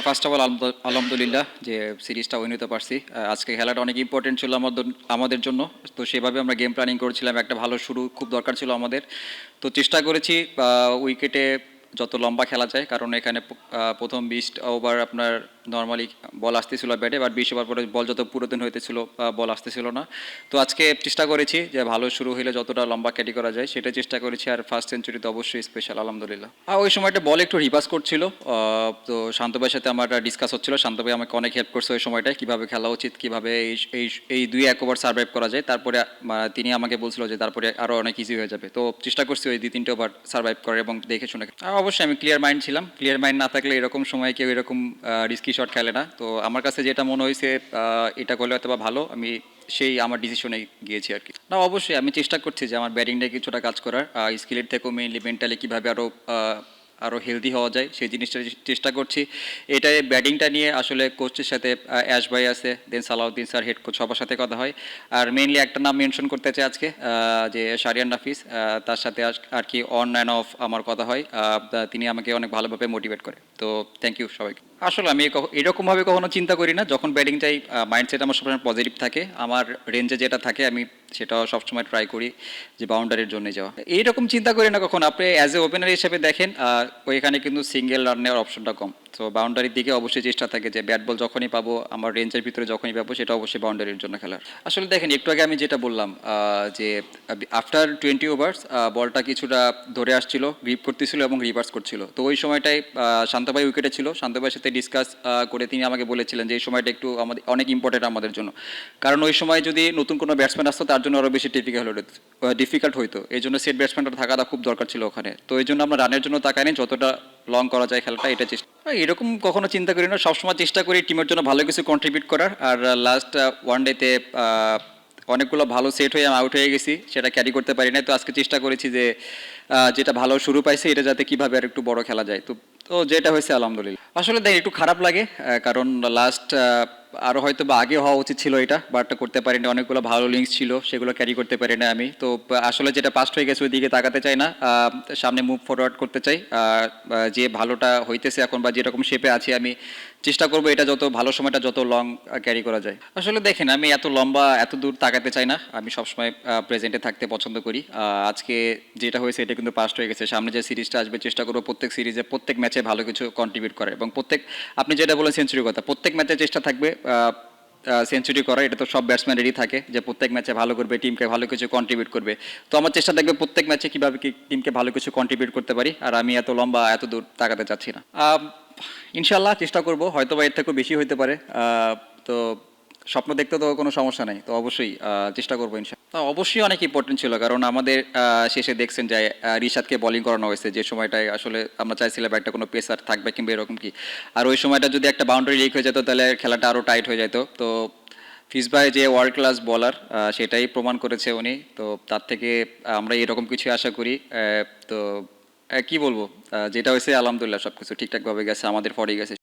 First of all আলহামদুলিল্লাহ যে সিরিজটা উইন হতে পারছি। আজকে খেলাটা অনেক ইম্পর্টেন্ট ছিল আমাদের জন্য। তো সেভাবে আমরা গেম প্ল্যানিং করেছিলাম, একটা ভালো শুরু খুব দরকার ছিল আমাদের। তো চেষ্টা করেছি উইকেটে যত লম্বা খেলা যায়, কারণ এখানে প্রথম 20 ওভার আপনার নর্মালি বল আসতেছিল ব্যাটে, বাট 20 ওভার পরে বল যত পুরাতন হইতেছিল বল আসতেছিল না। তো আজকে চেষ্টা করেছি যে ভালো শুরু হলে যতটা লম্বা ক্যারি করা যায় সেটা চেষ্টা করেছি, আর ফার্স্ট সেঞ্চুরি তো অবশ্যই স্পেশাল আলহামদুলিল্লাহ। ওই সময়টা বল একটু রিভার্স করছিল, তো শান্ত ভাইয়ের সাথে আমার ডিসকাস হচ্ছিল। শান্ত ভাই আমাকে অনেক হেল্প করছে ওই সময়টায়, কীভাবে খেলা উচিত, কীভাবে এই এই এই 2-1 ওভার সার্ভাইভ করা যায়। তারপরে তিনি আমাকে বলছিল যে তারপরে আরও অনেক ইজি হয়ে যাবে। তো চেষ্টা করছি ওই 2-3 ওভার সার্ভাইভ করে এবং দেখে শুনে। অবশ্যই আমি ক্লিয়ার মাইন্ড ছিলাম। ক্লিয়ার মাইন্ড না থাকলে এরকম সময় কেউ এরকম রিস্কি শট খেলে না। তো আমার কাছে যেটা মনে হয়েছে এটা করলে হয়তো বা ভালো, আমি সেই আমার ডিসিশনে গিয়েছি আর কি। না, অবশ্যই আমি চেষ্টা করছি যে আমার ব্যাটিংটায় কিছুটা কাজ করার, স্কিলের থেকেও মেইনলি মেন্টালি কীভাবে আরও হেলদি হওয়া যায় সেই জিনিসটা চেষ্টা করছি। এটাই ব্যাটিংটা নিয়ে আসলে কোচের সাথে অ্যাশ ভাই আছে, দেন সালাউদ্দিন স্যার, হেড কোচ, সবার সাথে কথা হয়। আর মেইনলি একটা নাম মেনশন করতে চাই আজকে, যে শারিয়ান নাফিস, তার সাথে আর কি অন অ্যান্ড অফ আমার কথা হয়। তিনি আমাকে অনেক ভালোভাবে মোটিভেট করে। তো থ্যাংক ইউ সবাইকে। আসলে আমি এরকমভাবে কখনো চিন্তা করি না। যখন ব্যাটিং চাই মাইন্ডসেট আমার সবসময় পজিটিভ থাকে। আমার রেঞ্জে যেটা থাকে আমি সেটা সবসময় ট্রাই করি যে বাউন্ডারির জন্য যাওয়া। এইরকম চিন্তা করি না কখন। আপনি অ্যাজ এ ওপেনার হিসেবে দেখেন, ওইখানে কিন্তু সিঙ্গেল রান নেওয়ার অপশনটা কম। তো বাউন্ডারির দিকে অবশ্যই চেষ্টা থাকে যে ব্যাট বল যখনই পাবো, আমার রেঞ্জের ভিতরে যখনই পাবো, সেটা অবশ্যই বাউন্ডারির জন্য খেলার। আসলে দেখেন, একটু আগে আমি যেটা বললাম যে আফটার 20 ওভার্স বলটা কিছুটা ধরে আসছিল, গ্রিপ করতেছিল এবং রিভার্স করছিল। তো ওই সময়টায় শান্ত ভাই উইকেটে ছিল। শান্ত ভাইয়ের সাথে ডিসকাস করে তিনি আমাকে বলেছিলেন যে এই সময়টা একটু আমাদের অনেক ইম্পর্টেন্ট আমাদের জন্য, কারণ ওই সময় যদি নতুন কোনো ব্যাটসম্যান আসতো তার জন্য আরও বেশি ডিফিকাল্ট হইতো। এই জন্য সেট ব্যাটসম্যানটা থাকাটা খুব দরকার ছিল ওখানে। তো এই জন্য আমরা রানের জন্য তাকাইনি, যতটা লং করা যায় খেলাটা এটা চেষ্টা। এরকম কখনো চিন্তা করি না, সবসময় চেষ্টা করি টিমের জন্য ভালো কিছু কন্ট্রিবিউট করার। আর লাস্ট ওয়ান ডেতে অনেকগুলো ভালো সেট হয়ে আমি আউট হয়ে গেছি, সেটা ক্যারি করতে পারি না। তো আজকে চেষ্টা করেছি যে যেটা ভালো শুরু পাইছে এটা যাতে কিভাবে আর একটু বড় খেলা যায়। তো তো যেটা হয়েছে আলহামদুলিল্লাহ। আসলে দেখ একটু খারাপ লাগে, কারণ লাস্ট আরও হয়তো বা আগে হওয়া উচিত ছিল এটা, বাট করতে পারিনি। অনেকগুলো ভালো লিঙ্কস ছিল, সেগুলো ক্যারি করতে পারি না আমি। তো আসলে যেটা পাস্ট হয়ে গেছে ওই দিকে তাকাতে চাই না, সামনে মুভ ফরওয়ার্ড করতে চাই। যে ভালোটা হইতেছে এখন বা যেরকম শেপে আছি আমি চেষ্টা করবো এটা যত ভালো সময়টা যত লং ক্যারি করা যায়। আসলে দেখেন, আমি এত লম্বা এত দূর তাকাতে চাই না, আমি সবসময় প্রেজেন্টে থাকতে পছন্দ করি। আজকে যেটা হয়েছে এটা কিন্তু পাস্ট হয়ে গেছে। সামনে যে সিরিজটা আসবে চেষ্টা করবো প্রত্যেক সিরিজে প্রত্যেক ম্যাচে ভালো কিছু কন্ট্রিবিউট করে, এবং আপনি যেটা বলেন সেঞ্চুরির কথা, প্রত্যেক ম্যাচে চেষ্টা থাকবে সেঞ্চুরি করা। এটা তো সব ব্যাটসম্যানেরই থাকে যে প্রত্যেক ম্যাচে ভালো করবে, টিমকে ভালো কিছু কন্ট্রিবিউট করবে। তো আমার চেষ্টা থাকবে প্রত্যেক ম্যাচে কীভাবে কি টিমকে ভালো কিছু কন্ট্রিবিউট করতে পারি, আর আমি এত লম্বা এত দূর তাকাতে চাচ্ছি না। ইনশাল্লাহ চেষ্টা করব, হয়তো বা এর থেকেও বেশি হতে পারে। তো স্বপ্ন দেখতে তো কোনো সমস্যা নেই, তো অবশ্যই চেষ্টা করবো ইনশাল্লাহ। অবশ্যই অনেক ইম্পর্টেন্ট ছিল, কারণ আমাদের শেষে দেখছেন যে রিশাদকে বোলিং করানো হয়েছে, যে সময়টায় আসলে আমরা চাইছিলাম একটা কোনো পেসার থাকবে কিংবা এরকম কি। আর ওই সময়টা যদি একটা বাউন্ডারি লিক হয়ে যেত তাহলে খেলাটা আরও টাইট হয়ে যেত। তো ফিস ভাই যে ওয়ার্ল্ড ক্লাস বলার, সেটাই প্রমাণ করেছে উনি। তো তার থেকে আমরা এরকম কিছু আশা করি। তো কি বলবো, যেটা হয়েছে আলহামদুলিল্লাহ সব কিছু ঠিকঠাকভাবে গেছে, আমাদের ফরে গেছে।